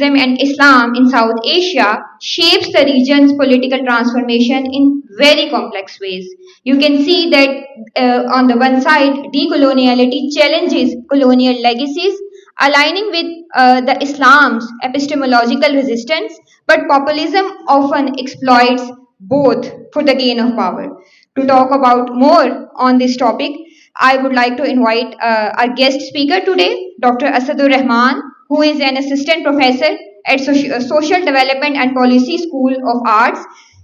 populism and Islam in South Asia shapes the region's political transformation in very complex ways. You can see that on the one side, decoloniality challenges colonial legacies, aligning with the Islam's epistemological resistance, but populism often exploits both for the gain of power. To talk about more on this topic, I would like to invite our guest speaker today, Dr. Asad Rahman, who is an assistant professor at Social Development and Policy School of Arts,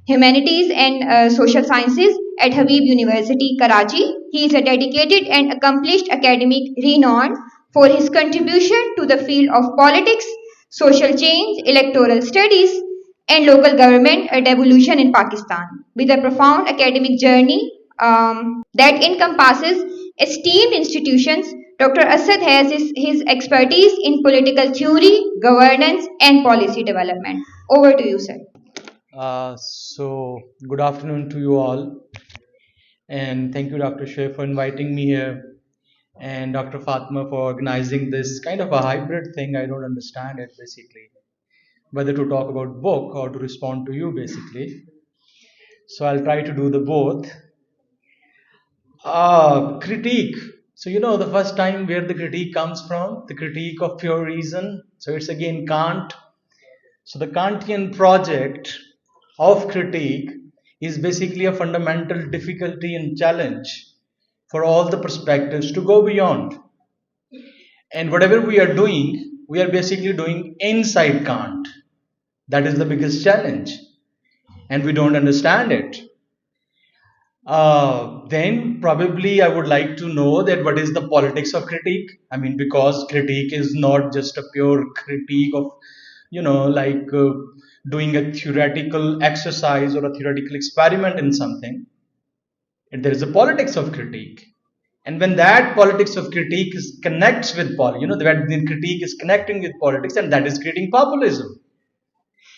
Humanities and Social Sciences at Habib University, Karachi. He is a dedicated and accomplished academic renowned for his contribution to the field of politics, social change, electoral studies, and local government devolution in Pakistan. With a profound academic journey that encompasses esteemed institutions, Dr. Asad has his expertise in political theory, governance, and policy development. Over to you, sir. Good afternoon to you all, and thank you, Dr. Shoaib, for inviting me here, and Dr. Fatma for organizing this kind of a hybrid thing. I don't understand it basically, whether to talk about book or to respond to you basically. So I'll try to do the both. Critique. So the first time where the critique comes from, the critique of pure reason. So it's again Kant. So the Kantian project of critique is basically a fundamental difficulty and challenge for all the perspectives to go beyond. And whatever we are doing, we are basically doing inside Kant. That is the biggest challenge. And we don't understand it. Then probably I would like to know that what is the politics of critique. I mean, because critique is not just a pure critique of, doing a theoretical exercise or a theoretical experiment in something. And there is a politics of critique. And when that politics of critique connects with the critique is connecting with politics, and that is creating populism.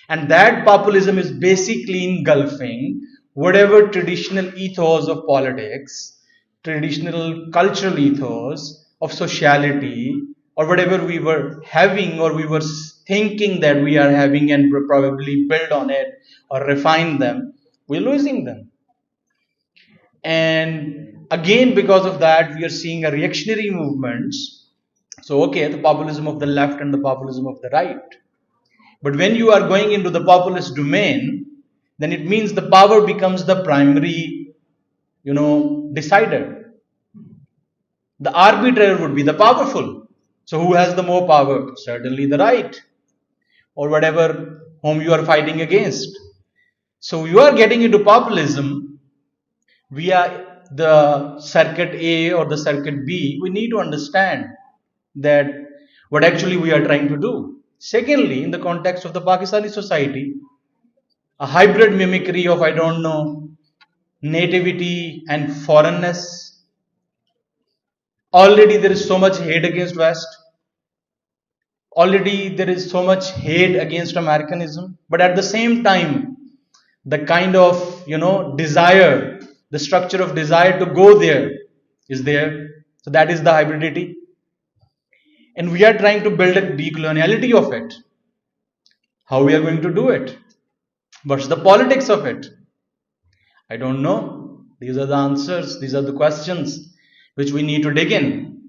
And that populism is basically engulfing whatever traditional ethos of politics, traditional cultural ethos of sociality, or whatever we were having or we were thinking that we are having and probably build on it or refine them, we're losing them. And again, because of that, we are seeing a reactionary movements. So, okay, the populism of the left and the populism of the right. But when you are going into the populist domain, then it means the power becomes the primary, decider. The arbitrator would be the powerful. So who has the more power? Certainly the right, or whatever whom you are fighting against. So you are getting into populism via the circuit A or the circuit B. We need to understand that what actually we are trying to do. Secondly, in the context of the Pakistani society, a hybrid mimicry of, nativity and foreignness. Already there is so much hate against West. Already there is so much hate against Americanism. But at the same time, the kind of, desire, the structure of desire to go there is there. So that is the hybridity. And we are trying to build a decoloniality of it. How we are going to do it? What's the politics of it? I don't know. These are the answers. These are the questions which we need to dig in.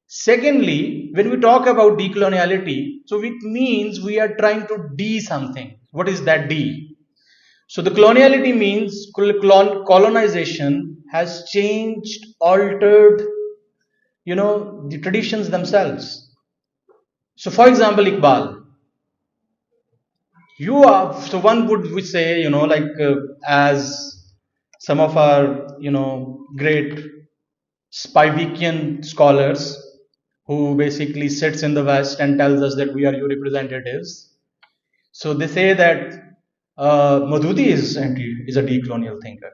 Secondly, when we talk about decoloniality, so it means we are trying to de something. What is that de? So the coloniality means colonization has changed, altered, the traditions themselves. So for example, Iqbal, so one would say, as some of our, great Spivakian scholars who basically sits in the West and tells us that we are your representatives. So they say that Maududi is a decolonial thinker.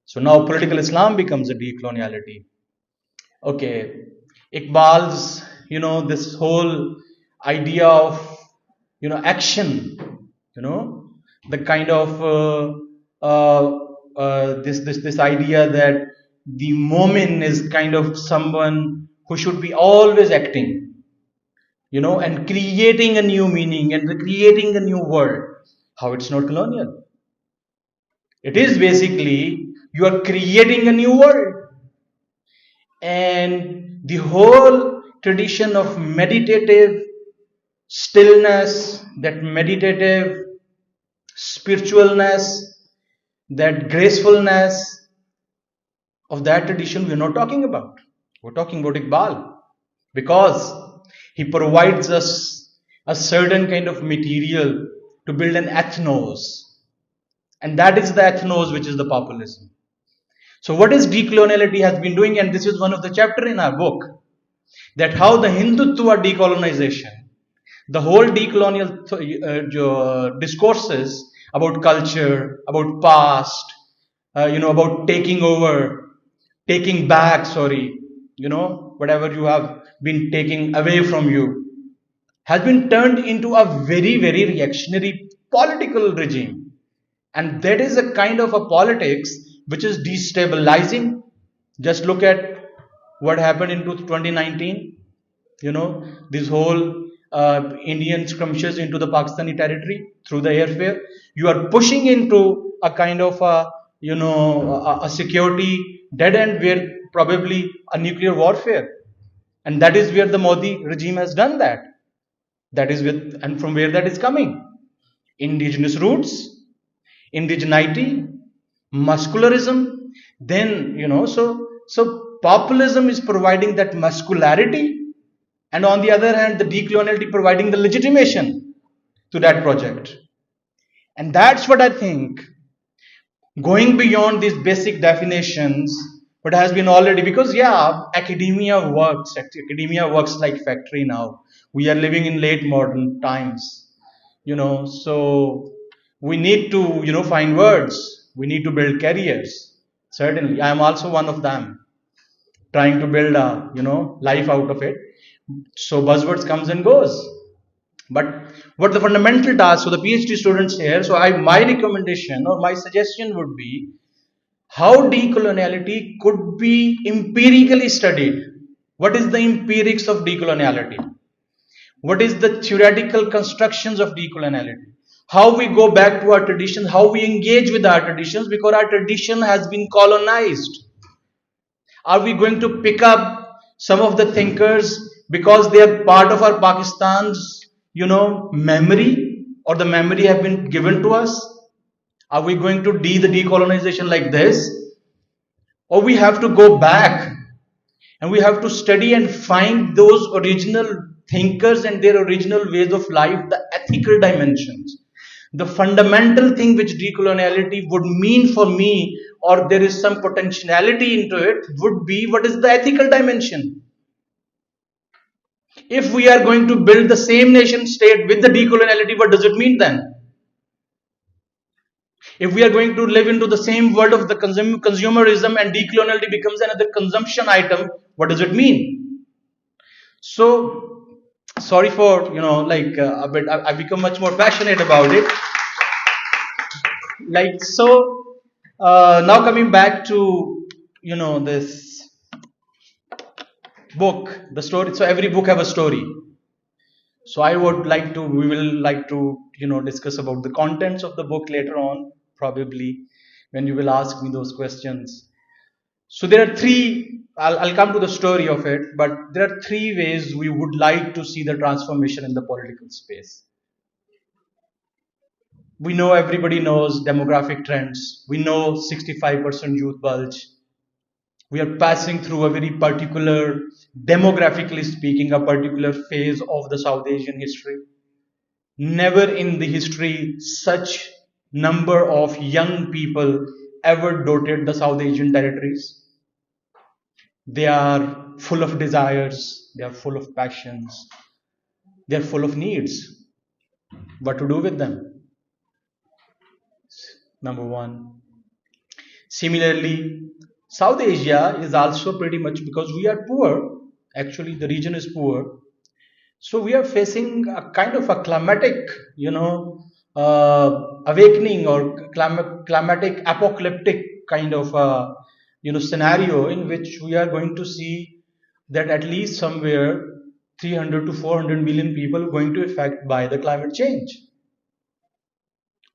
So now political Islam becomes a decoloniality. Okay, Iqbal's, this whole idea of, action, the kind of this idea that the Momin is kind of someone who should be always acting. and creating a new meaning and creating a new world. How it's not colonial? It is basically you are creating a new world. And the whole tradition of meditative stillness, that meditative spiritualness, that gracefulness of that tradition, we're not talking about. We're talking about Iqbal because he provides us a certain kind of material to build an ethnos, and that is the ethnos which is the populism. So, what is decoloniality has been doing, and this is one of the chapter in our book, that how the Hindutva decolonization, the whole decolonial discourses about culture, about past, about taking over, taking back, sorry, whatever you have been taking away from you, has been turned into a very, very reactionary political regime. And that is a kind of a politics which is destabilizing. Just look at what happened in 2019. This whole Indian skirmishes into the Pakistani territory through the airfare. You are pushing into a kind of a security dead end where probably a nuclear warfare, and that is where the Modi regime has done that. That is with, and from where that is coming, indigenous roots, indigeneity, muscularism. Then so populism is providing that muscularity, and on the other hand, the decoloniality providing the legitimation to that project. And that's what I think, going beyond these basic definitions, what has been already, because yeah, academia works like factory now. We are living in late modern times, so we need to find words, we need to build careers. Certainly, I am also one of them, trying to build a life out of it. So buzzwords comes and goes, but what the fundamental task, so the PhD students here, so my recommendation or my suggestion would be how decoloniality could be empirically studied. What is the empirics of decoloniality? What is the theoretical constructions of decoloniality? How we go back to our traditions, how we engage with our traditions, because our tradition has been colonized. Are we going to pick up some of the thinkers because they are part of our Pakistan's, memory, or the memory have been given to us? Are we going to do the decolonization like this? Or we have to go back and we have to study and find those original thinkers and their original ways of life, the ethical dimensions. The fundamental thing which decoloniality would mean for me, or there is some potentiality into it, would be what is the ethical dimension. If we are going to build the same nation state with the decoloniality, what does it mean then? If we are going to live into the same world of the consumerism and decoloniality becomes another consumption item, what does it mean? So, sorry for a bit. I've become much more passionate about it. Now coming back to this book, the story. So every book have a story. So we will like to discuss about the contents of the book later on, probably when you will ask me those questions. So there are three, I'll come to the story of it, but there are three ways we would like to see the transformation in the political space. We know, everybody knows demographic trends. We know 65% youth bulge. We are passing through a very particular, demographically speaking, a particular phase of the South Asian history. Never in the history such number of young people ever dotted the South Asian territories. They are full of desires, they are full of passions, they are full of needs. What to do with them? Number one. Similarly, South Asia is also pretty much, because we are poor, actually, the region is poor. So we are facing a kind of a climatic, awakening, or climatic apocalyptic kind of scenario, in which we are going to see that at least somewhere 300 to 400 million people going to affect by the climate change?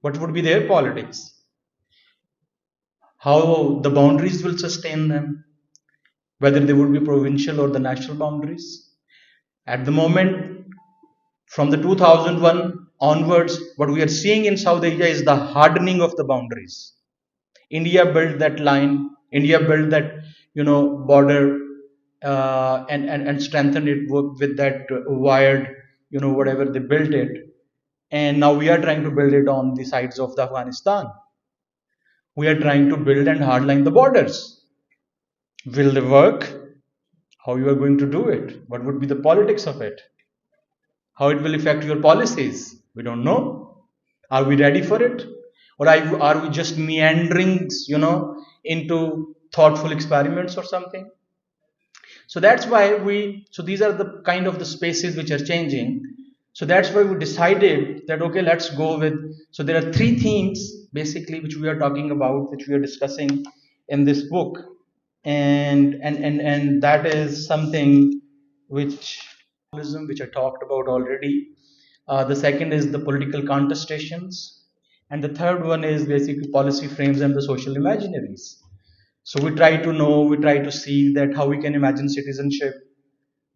What would be their politics? How the boundaries will sustain them, whether they would be provincial or the national boundaries. At the moment, from the 2001 onwards, what we are seeing in South Asia is the hardening of the boundaries. India built that line. India built that border and strengthened it with that wired whatever they built it. And now we are trying to build it on the sides of the Afghanistan. We are trying to build and hardline the borders. Will they work? How you are going to do it? What would be the politics of it? How it will affect your policies? We don't know. Are we ready for it? Or are we just meandering, into thoughtful experiments or something? So that's why so these are the kind of the spaces which are changing. So that's why we decided that, okay, let's go with, so there are three themes basically which we are talking about, which we are discussing in this book. And that is something which which I talked about already. The second is the political contestations, and the third one is basically policy frames and the social imaginaries. So we try to know, we try to see that how we can imagine citizenship.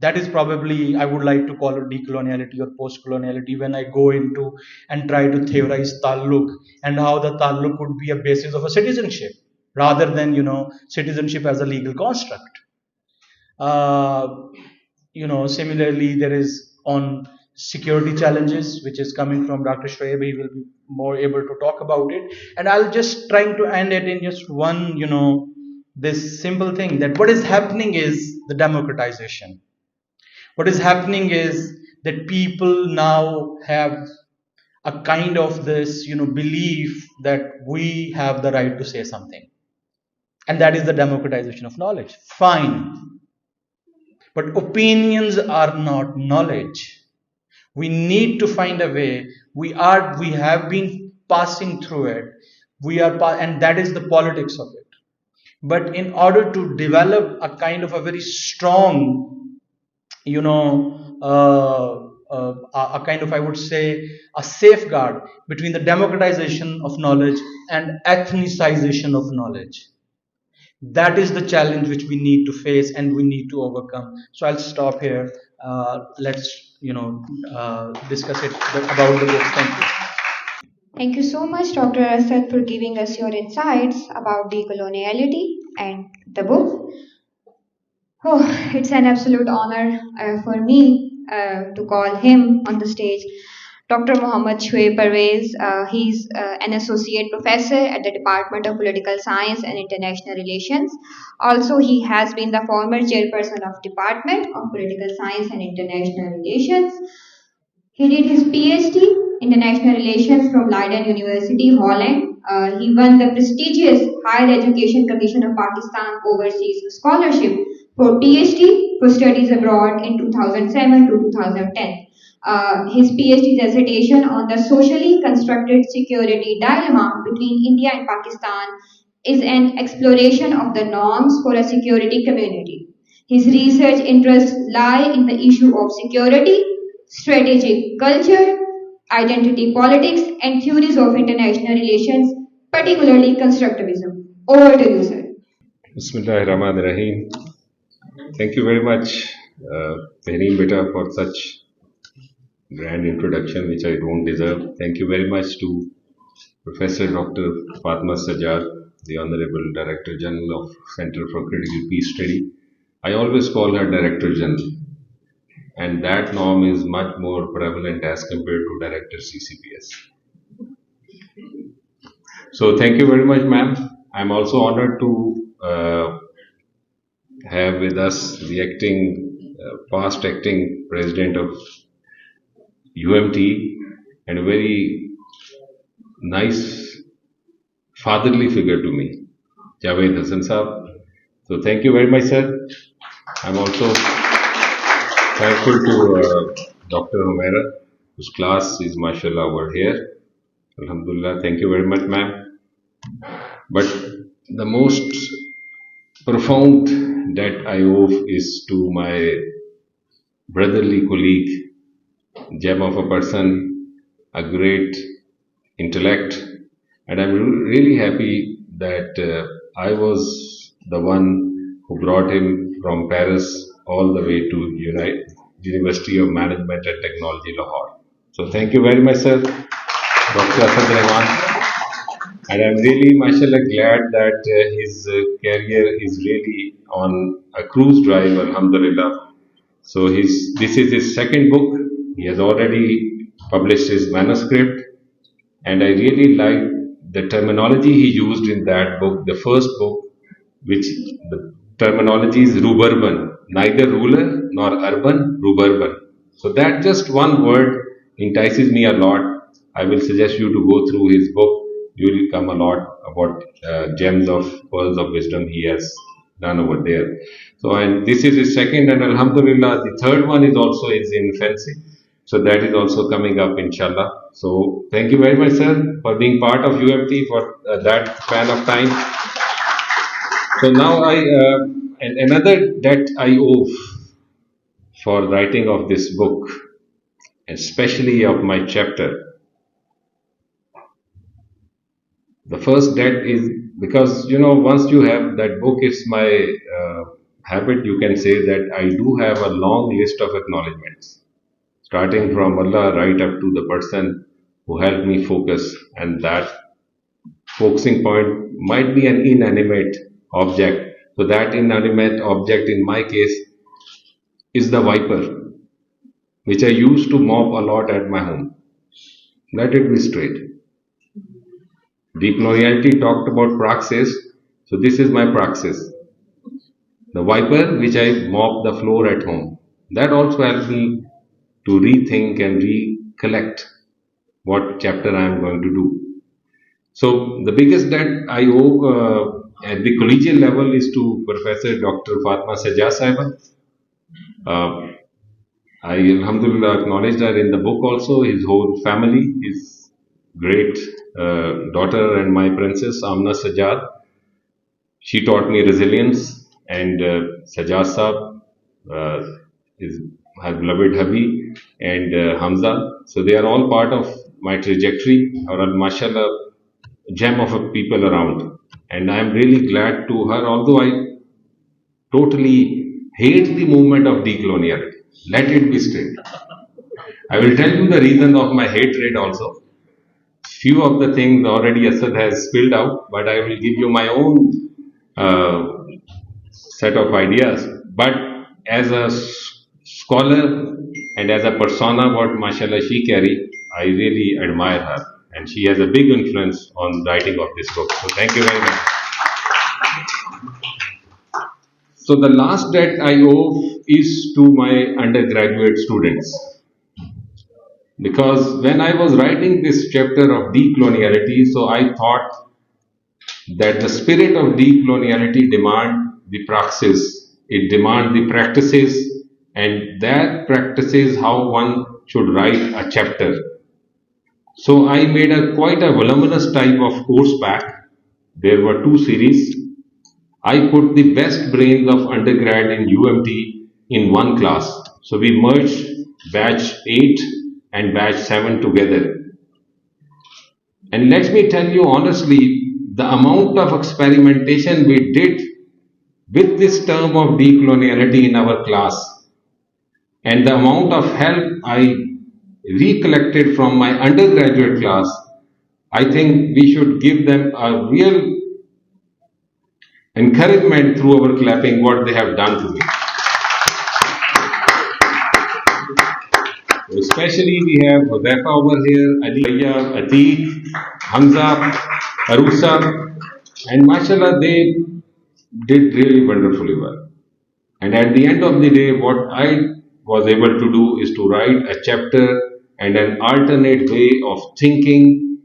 That is probably, I would like to call it decoloniality or post-coloniality, when I go into and try to theorize Taluk and how the Taluk could be a basis of a citizenship rather than, citizenship as a legal construct. Uh, Similarly, there is on security challenges, which is coming from Dr. Shoaib. He will be more able to talk about it. And I'll just trying to end it in just one, this simple thing, that what is happening is the democratization. What is happening is that people now have a kind of this, belief that we have the right to say something. And that is the democratization of knowledge. Fine. But opinions are not knowledge. We need to find a way. We have been passing through it. And that is the politics of it. But in order to develop a kind of a very strong, a kind of, I would say, a safeguard between the democratization of knowledge and ethnicization of knowledge. That is the challenge which we need to face and we need to overcome. So I'll stop here. Let's discuss it about the book. Thank you. Thank you so much, Dr. Asad, for giving us your insights about decoloniality and the book. Oh, it's an absolute honor for me to call him on the stage. Dr. Mohammad Shoaib Pervez, he's an associate professor at the Department of Political Science and International Relations. Also, he has been the former chairperson of Department of Political Science and International Relations. He did his PhD in International Relations from Leiden University, Holland. He won the prestigious Higher Education Commission of Pakistan Overseas Scholarship for PhD for studies abroad in 2007 to 2010. His PhD dissertation on the socially constructed security dilemma between India and Pakistan is an exploration of the norms for a security community. His research interests lie in the issue of security, strategic culture, identity politics, and theories of international relations, particularly constructivism. Over to you, sir. Bismillahirrahmanirrahim. Thank you very much, Tehreem Beta, for such grand introduction, which I don't deserve. Thank you very much to Professor Dr. Fatma Sajjar, the Honorable Director General of Center for Critical Peace Study. I always call her Director General, and that norm is much more prevalent as compared to Director CCPS. So thank you very much, ma'am. I'm also honored to have with us the past acting president of UMT, and a very nice fatherly figure to me, Javed Hassan Saab. So thank you very much, sir. I'm also thankful to Dr. Humaira, whose class is mashallah over here. Alhamdulillah, thank you very much, ma'am. But the most profound debt I owe is to my brotherly colleague, gem of a person, a great intellect, and I'm really happy that I was the one who brought him from Paris all the way to University of Management and Technology, Lahore. So thank you very much, sir, Dr. Asad Rahman. And I'm really, mashallah, glad that his career is really on a cruise drive, alhamdulillah. So this is his second book. He has already published his manuscript, and I really like the terminology he used in that book, the first book, which the terminology is ruburban, neither rural nor urban, ruburban. So that just one word entices me a lot. I will suggest you to go through his book. You will come a lot about gems of pearls of wisdom he has done over there. So, and this is his second, and Alhamdulillah, the third one is also is in fancy. So that is also coming up, inshallah. So thank you very much, sir, for being part of UFT for that span of time. So now and another debt I owe for writing of this book, especially of my chapter. The first debt is because once you have that book, it's my habit. You can say that I do have a long list of acknowledgements, starting from Allah right up to the person who helped me focus, and that focusing point might be an inanimate object. So that inanimate object in my case is the wiper, which I used to mop a lot at my home. Let it be straight. Decoloniality talked about praxis, so this is my praxis. The wiper which I mop the floor at home. That also helps me to rethink and recollect what chapter I am going to do. So the biggest debt I owe at the collegiate level is to Professor Dr. Fatma Sajjad Saiba. I alhamdulillah acknowledged her in the book also, his whole family, his great daughter and my princess Amna Sajjad. She taught me resilience, and Sajjad Saab is her beloved hubby, and Hamza. So they are all part of my trajectory, or mashallah, gem of a people around. And I am really glad to her, although I totally hate the movement of decoloniality. Let it be straight. I will tell you the reason of my hatred also. Few of the things already Asad has spilled out, but I will give you my own set of ideas. But as a scholar and as a persona, what mashallah she carry, I really admire her, and she has a big influence on writing of this book. So thank you very much. So the last debt I owe is to my undergraduate students. Because when I was writing this chapter of decoloniality, so I thought that the spirit of decoloniality demand the praxis, it demands the practices, and that practices how one should write a chapter. So I made quite a voluminous type of course pack. There were two series. I put the best brains of undergrad in UMT in one class. So we merged batch 8 and batch 7 together. And let me tell you honestly, the amount of experimentation we did with this term of decoloniality in our class, and the amount of help I recollected from my undergraduate class, I think we should give them a real encouragement through our clapping what they have done to me. Especially we have Hudaifa over here, Aliyah, Atiq, Hamza, Arusa, and mashallah they did really wonderfully well. And at the end of the day, what I was able to do is to write a chapter and an alternate way of thinking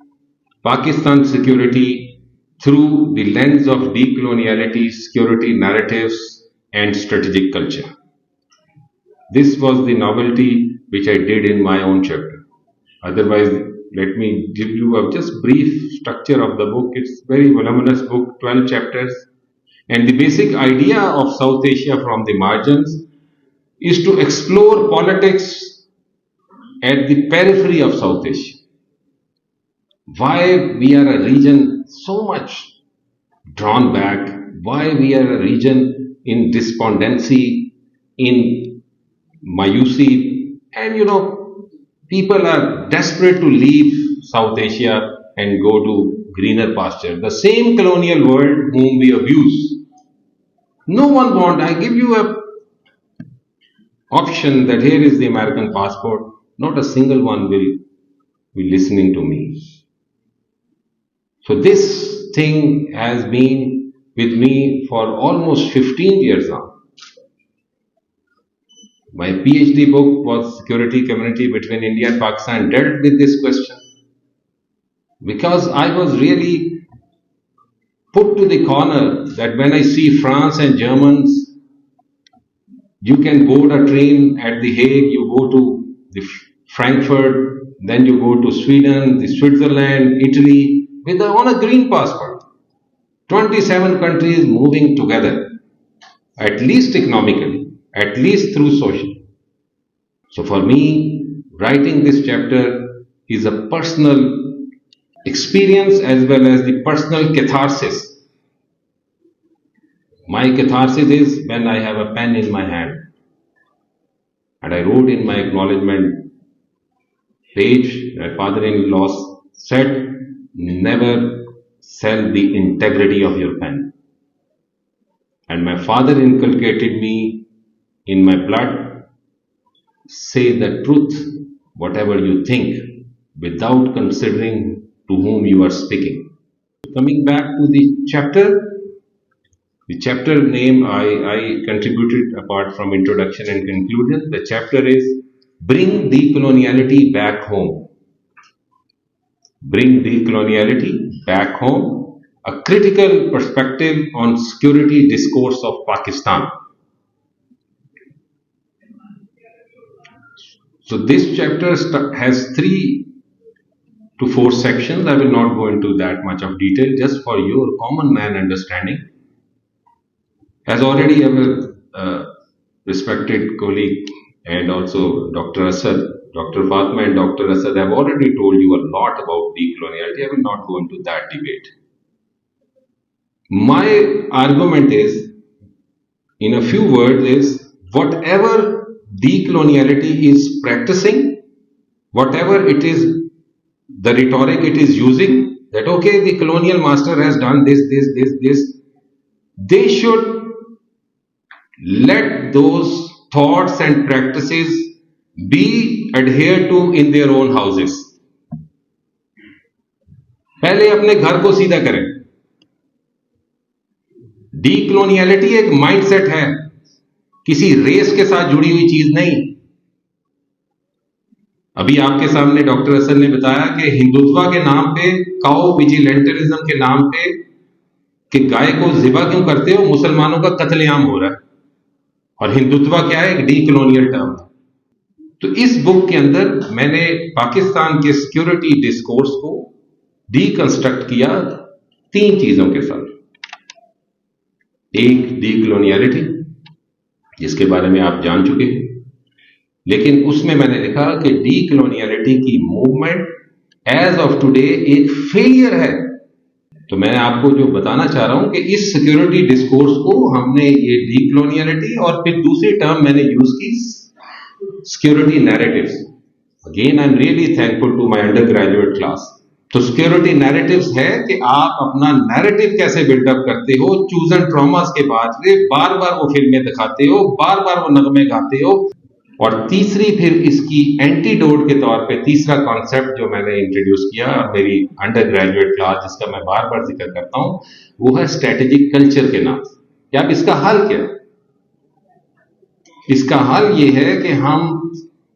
Pakistan security through the lens of decoloniality, security narratives, and strategic culture. This was the novelty which I did in my own chapter. Otherwise, let me give you a just brief structure of the book. It's very voluminous book, 12 chapters. And the basic idea of South Asia from the margins is to explore politics at the periphery of South Asia. Why we are a region so much drawn back, why we are a region in despondency, in mayusi, and people are desperate to leave South Asia and go to greener pasture. The same colonial world whom we abuse. No one want. I give you a option that here is the American passport. Not a single one will be listening to me. So this thing has been with me for almost 15 years now. My PhD book was Security Community between India and Pakistan, dealt with this question. Because I was really put to the corner that when I see France and Germans, you can board a train at The Hague, you go to the Frankfurt, then you go to Sweden, the Switzerland, Italy, on a green passport. 27 countries moving together, at least economically, at least through social. So for me, writing this chapter is a personal experience as well as the personal catharsis. My catharsis is when I have a pen in my hand. And I wrote in my acknowledgement page, my father-in-law said, never sell the integrity of your pen. And my father inculcated me in my blood, say the truth, whatever you think, without considering to whom you are speaking. Coming back to the chapter name I contributed apart from introduction and conclusion. The chapter is Bring Decoloniality Back Home. Bring Decoloniality Back Home, a critical perspective on security discourse of Pakistan. So this chapter has 3 to 4 sections. I will not go into that much of detail, just for your common man understanding. As already our respected colleague and also Dr. Asad, Dr. Fatma and Dr. Asad have already told you a lot about decoloniality. I will not go into that debate. My argument is, in a few words, is whatever decoloniality is practicing, whatever it is, the rhetoric it is using, that okay, the colonial master has done this, they should let those thoughts and practices be adhered to in their own houses. पहले अपने घर को सीधा करें. Decoloniality एक mindset है, किसी race के साथ जुड़ी हुई चीज नहीं. अभी आपके सामने डॉक्टर असद ने बताया कि हिंदुत्व के नाम पे, काउ विजिलेंटलिज्म के नाम पे, कि गाय को ज़िबा क्यों करते हो, मुसलमानों का कत्लेआम हो रहा है. और हिंदुत्व क्या है? एक डीकोलोनियल टर्म. तो इस बुक के अंदर मैंने पाकिस्तान के सिक्योरिटी डिस्कोर्स को डीकंस्ट्रक्ट किया 3 चीजों के साथ. एक, डीकोलोनियलिटी, जिसके बारे में आप जान चुके हैं, लेकिन उसमें मैंने लिखा कि डीकोलोनियलिटी की मूवमेंट एज ऑफ टुडे एक फेलियर है. तो मैं आपको जो बताना चाह रहा हूं कि इस सिक्योरिटी डिस्कोर्स को हमने ये डीकोलोनियलिटी और फिर दूसरी टर्म मैंने यूज की security narratives. Again I am really thankful to my undergraduate class. तो सिक्योरिटी नैरेटिव्स है कि आप अपना नैरेटिव कैसे बिल्डअप करते हो. चूज एंड ट्रॉमास के बाद बार बार वो फिल्में दिखाते हो, बार बार वो नगमे गाते हो. और तीसरी फिर इसकी एंटीडोट के तौर पे तीसरा कॉन्सेप्ट जो मैंने इंट्रोड्यूस किया मेरी अंडर ग्रेजुएट क्लास, जिसका मैं बार बार जिक्र करता हूं, वो है स्ट्रेटेजिक कल्चर के नाम. क्या अब इसका हल क्या है? इसका हल ये है कि हम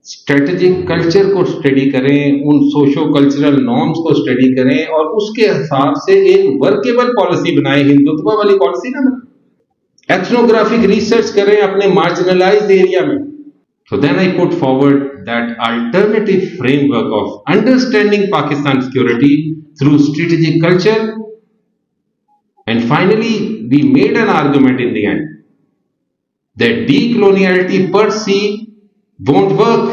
स्ट्रेटेजिक कल्चर को स्टडी करें, उन सोशो कल्चरल नॉर्म्स को स्टडी करें और उसके हिसाब से एक वर्केबल पॉलिसी बनाएं. हिंदुत्व वाली पॉलिसी ना बनाएं. एथनोग्राफिक रिसर्च करें अपने मार्जिनलाइज्ड एरिया में. So then I put forward that alternative framework of understanding Pakistan security through strategic culture, and finally we made an argument in the end that decoloniality per se won't work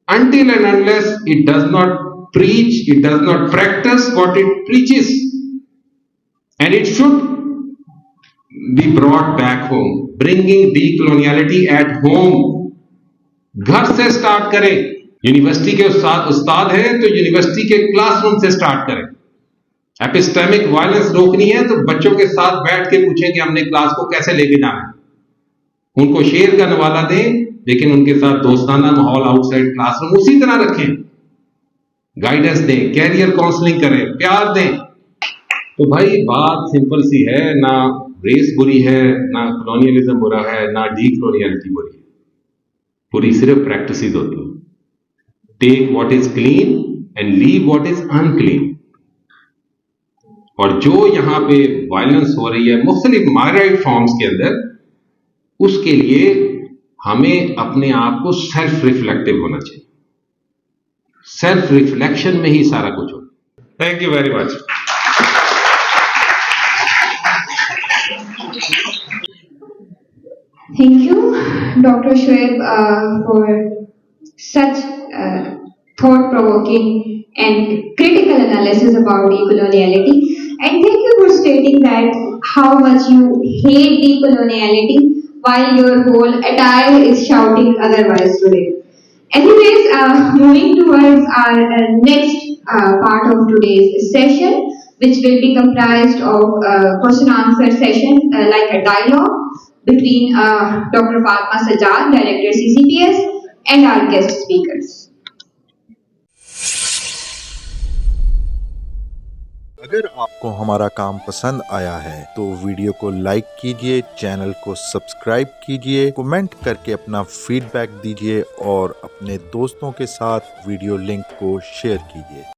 until and unless it does not preach, it does not practice what it preaches. And it should be brought back home. Bringing decoloniality at home. घर से start करें. University के उस्ताद हैं तो university के classroom से start करें. Epistemic violence रोकनी है तो बच्चों के साथ बैठ के पूछें कि हमने क्लास को कैसे लेके जाना है. उनको शेयर का नवाला दें, लेकिन उनके साथ दोस्ताना माहौल आउटसाइड क्लासरूम उसी तरह रखें. गाइडेंस दें, कैरियर काउंसलिंग करें, प्यार दें. तो भाई बात सिंपल सी है, ना रेस बुरी है, ना कॉलोनियलिज्म बुरा है, ना डीकॉलोनियलिटी बुरी है. पूरी सिर्फ प्रैक्टिसेस होती हैं. Take what is clean and leave what is unclean. और जो यहां पे वायलेंस हो रही है मुख्तलिफ माइग्रेट फॉर्म्स के अंदर, उसके लिए हमें अपने आप को सेल्फ रिफ्लेक्टिव होना चाहिए. सेल्फ रिफ्लेक्शन में ही सारा कुछ हो. Thank you very much. Thank you, Dr. Shoaib, for such thought-provoking and critical analysis about decoloniality. And thank you for stating that how much you hate decoloniality while your whole attire is shouting otherwise today. Anyways, moving towards our next part of today's session, which will be comprised of question-answer session like a dialogue between Dr. Fatma Sajjad, Director CCPS, and our guest speakers. अगर आपको हमारा काम पसंद आया है तो video को like कीजिए, चैनल को सब्सक्राइब कीजिए, कमेंट करके अपना फीडबैक दीजिए और अपने दोस्तों के साथ वीडियो लिंक को शेयर कीजिए.